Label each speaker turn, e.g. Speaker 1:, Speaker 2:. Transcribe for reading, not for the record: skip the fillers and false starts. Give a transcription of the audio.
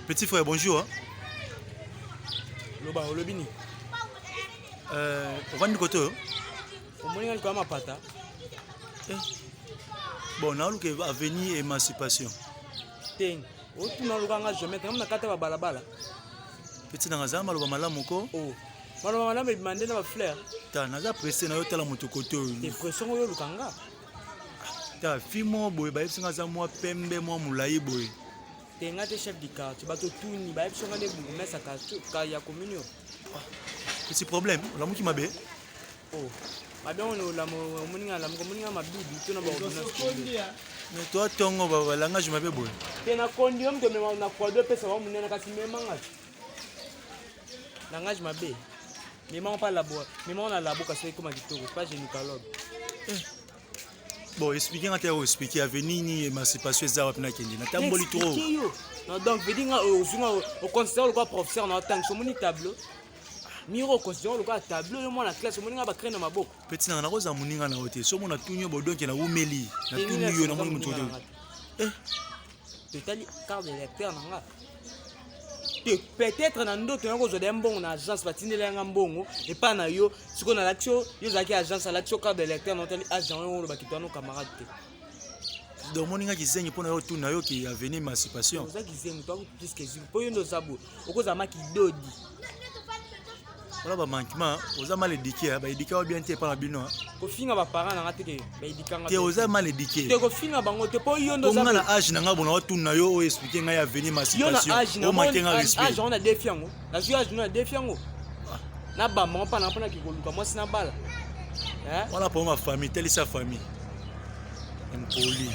Speaker 1: Petit frère, bonjour. Hein?
Speaker 2: Loba, olobini.
Speaker 1: On va de côté.
Speaker 2: Au moins, il y a ma pata.
Speaker 1: Bon, on a eu avenir émancipation.
Speaker 2: Ting. O tu na luka nga jamais. Comme na kata ba balabala.
Speaker 1: Petit na ngazama lo bamala moko.
Speaker 2: Oh. Malo mala me demander na ba fleur.
Speaker 1: Ta naza pressé na yo tala moto côté.
Speaker 2: Te pression yo lukanga.
Speaker 1: Ta fimo boy ba yebsinga za moi pembe moi mulayi boy.
Speaker 2: Tenga te chef du quartier, bato tuni, ba yebsinga de bourgmestre ka ya commune.
Speaker 1: Petit problème, la mouki mabe.
Speaker 2: Oh. Ba bien on la moninga ma bibi to na ba ordonnance.
Speaker 1: Mais toi tongo ba langage mabe boy.
Speaker 2: Te na kondium to me na kwa deux pesa ba munena kasi mema ngati. Langage mabe. Mais on pas labo, mais on a labo kasi comme kitoko, pas gynécologue.
Speaker 1: Bon, expliquez à terre, expliquez à venir ni émancipation za wapna kendi. Na tamboli trop.
Speaker 2: Non donc veut dire au considère le quoi professeur na tant so moni tableau. Miro considère le quoi tableau le moi la classe moni nga ba créer na maboko.
Speaker 1: Petit na roza muninga na hotel. So mona tunyo bodon ke na umeli. Na tunyo na moni mutoto.
Speaker 2: Totali carte de lecteur na nga. Peut-être dans d'autres on a un bon agence batine la ngambongo et pas na yo ce qu'on a l'action yo zaki agence à l'action carte de lecteur non tali agent on le bakito nos camarades
Speaker 1: donc moninga kizengi pona yo tuna yo ki avenir émancipation
Speaker 2: zaki zengi toi plus que po yo ndo zabo okoza maki dodi
Speaker 1: voilà ba manquement oza mal éduqué ba éduqué bien te pa na bino
Speaker 2: ko finga ba parents na ngate ba éduquer
Speaker 1: te oza mal éduqué
Speaker 2: te ko finga bango te po yo ndo
Speaker 1: zabo na âge na ngabo na tuna yo o expliquer ngai avenir émancipation o manquer nga respect
Speaker 2: âge on a défi yango na âge on a défi yango na ba mon pa na pona ki koluka moi sina bala
Speaker 1: voilà pour ma famille telle sa famille impoli